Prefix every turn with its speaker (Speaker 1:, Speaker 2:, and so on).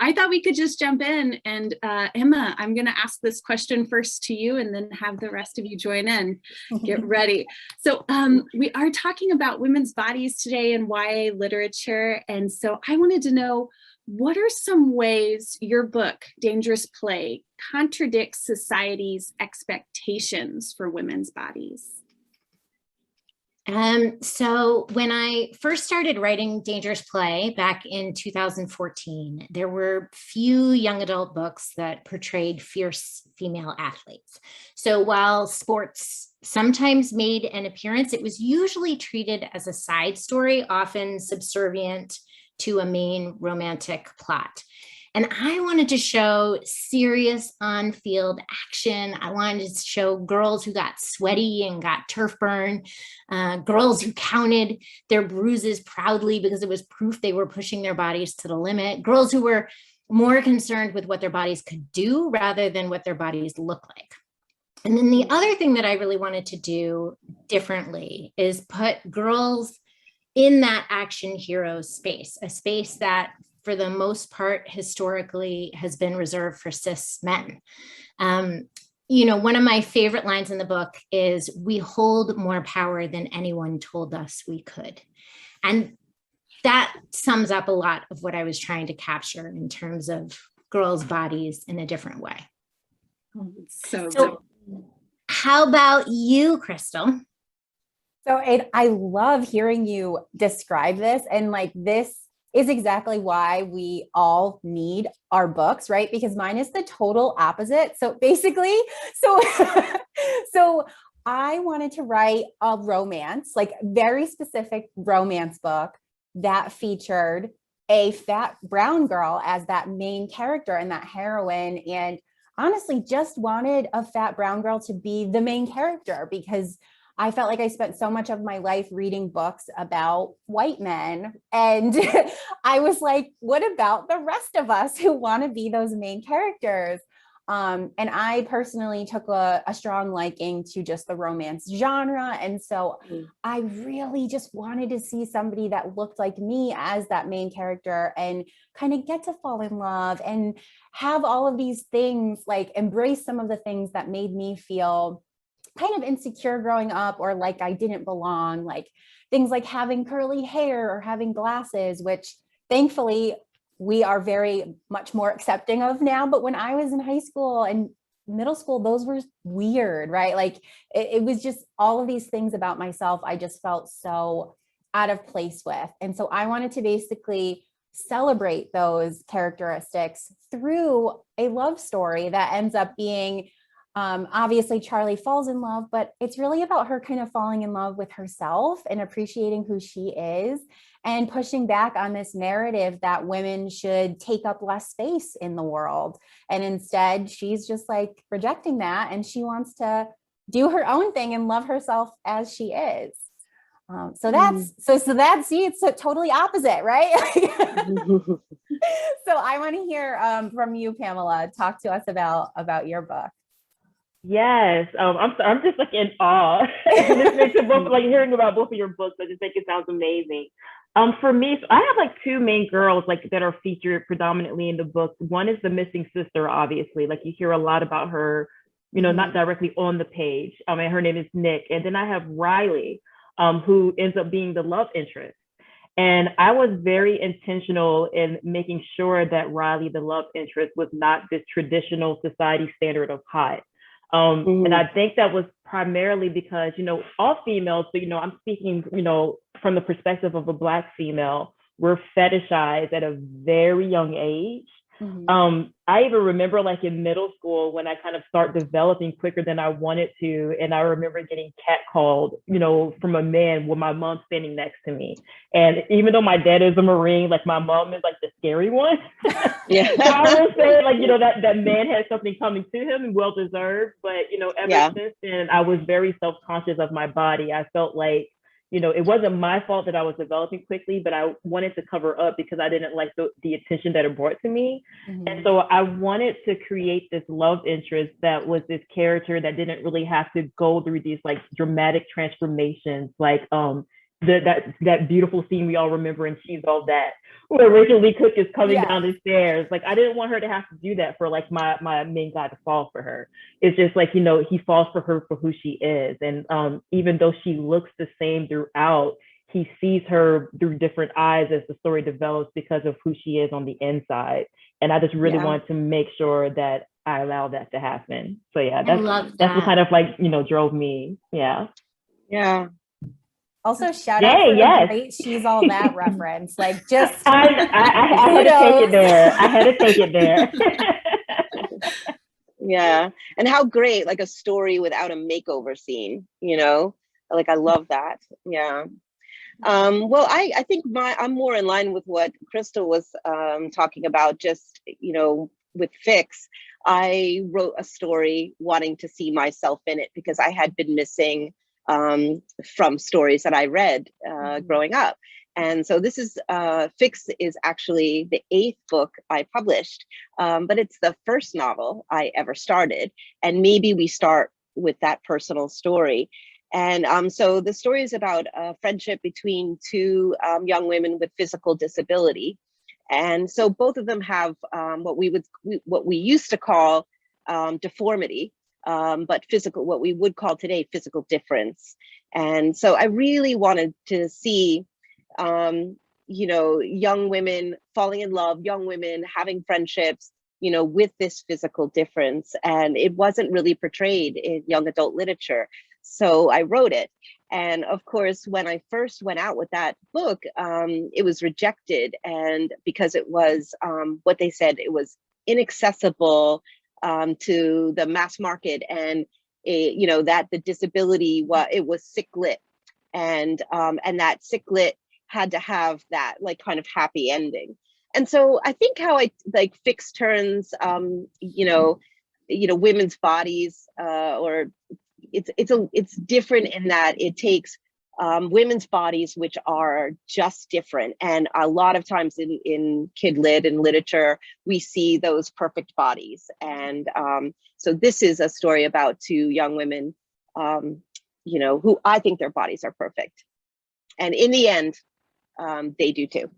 Speaker 1: I thought we could just jump in. And Emma, I'm going to ask this question first to you and then have the rest of you join in. Get ready. So we are talking about women's bodies today and YA literature. And so I wanted to know, what are some ways your book, Dangerous Play, contradicts society's expectations for women's bodies?
Speaker 2: So when I first started writing Dangerous Play back in 2014, there were few young adult books that portrayed fierce female athletes. So while sports sometimes made an appearance, it was usually treated as a side story, often subservient to a main romantic plot. And I wanted to show serious on-field action. I wanted to show girls who got sweaty and got turf burn, girls who counted their bruises proudly because it was proof they were pushing their bodies to the limit, girls who were more concerned with what their bodies could do rather than what their bodies look like. And then the other thing that I really wanted to do differently is put girls in that action hero space, a space that for the most part, historically has been reserved for cis men. One of my favorite lines in the book is, "We hold more power than anyone told us we could." And that sums up a lot of what I was trying to capture in terms of girls' bodies in a different way. So how about you, Crystal?
Speaker 3: So I love hearing you describe this, and this is exactly why we all need our books, right? Because mine is the total opposite. So basically, so I wanted to write a romance, very specific romance book that featured a fat brown girl as that main character and that heroine. And honestly, just wanted a fat brown girl to be the main character because I felt like I spent so much of my life reading books about white men. And I was like, what about the rest of us who want to be those main characters? And I personally took a strong liking to just the romance genre. And so I really just wanted to see somebody that looked like me as that main character and kind of get to fall in love and have all of these things, embrace some of the things that made me feel kind of insecure growing up, or like I didn't belong, things like having curly hair or having glasses, which thankfully we are very much more accepting of now. But when I was in high school and middle school, those were weird, right? It was just all of these things about myself I just felt so out of place with. And so I wanted to basically celebrate those characteristics through a love story that ends up being obviously Charlie falls in love, but it's really about her kind of falling in love with herself and appreciating who she is and pushing back on this narrative that women should take up less space in the world. And instead, she's just rejecting that, and she wants to do her own thing and love herself as she is. So that's see, it's totally opposite, right? So I want to hear from you, Pamela. Talk to us about your book.
Speaker 4: Yes, I'm just in awe listening to both, hearing about both of your books. I just think it sounds amazing. For me, so I have two main girls that are featured predominantly in the book. One is the missing sister, obviously. You hear a lot about her, not directly on the page. Her name is Nick, and then I have Riley, who ends up being the love interest. And I was very intentional in making sure that Riley, the love interest, was not this traditional society standard of hot. And I think that was primarily because, all females, but, I'm speaking, from the perspective of a Black female, were fetishized at a very young age. I even remember in middle school when I kind of start developing quicker than I wanted to. And I remember getting catcalled, from a man with my mom standing next to me. And even though my dad is a Marine, my mom is the scary one. Yeah. So I would say that man has something coming to him and well deserved. But, ever since then, I was very self-conscious of my body. I felt it wasn't my fault that I was developing quickly, but I wanted to cover up because I didn't like the attention that it brought to me. And so I wanted to create this love interest that was this character that didn't really have to go through these dramatic transformations, that beautiful scene we all remember in She's All That, where Rachel Lee Cook is coming down the stairs. Like, I didn't want her to have to do that for like my main guy to fall for her. It's just like, you know, he falls for her for who she is. And even though she looks the same throughout, he sees her through different eyes as the story develops because of who she is on the inside. And I just really want to make sure that I allow that to happen. So yeah, that's what kind of like, you know, drove me. Yeah.
Speaker 5: Yeah.
Speaker 3: Also, shout out for the great She's All That reference. Like, just
Speaker 4: I had to take it there. I had to take it there.
Speaker 5: Yeah. And how great, like a story without a makeover scene, you know? Like, I love that. Yeah. Well, I think I'm more in line with what Crystal was talking about, just, you know, with Fix. I wrote a story wanting to see myself in it because I had been missing from stories that I read growing up. And so this is, Fix is actually the 8th book I published, but it's the first novel I ever started. And maybe we start with that personal story. And so the story is about a friendship between two young women with physical disability. And so both of them have what we used to call deformity, but what we would call today physical difference. And so I really wanted to see, you know, young women falling in love, young women having friendships, you know, with this physical difference. And it wasn't really portrayed in young adult literature. So I wrote it. And of course, when I first went out with that book, it was rejected. And because it was what they said, it was inaccessible to the mass market, and you know, that the disability was sick lit, and that sick lit had to have that like kind of happy ending. And so I think how I like Fix turns you know, women's bodies or it's different in that it takes women's bodies, which are just different. And a lot of times in kid lit and literature, we see those perfect bodies. And so this is a story about two young women, you know, who I think their bodies are perfect. And in the end, they do too.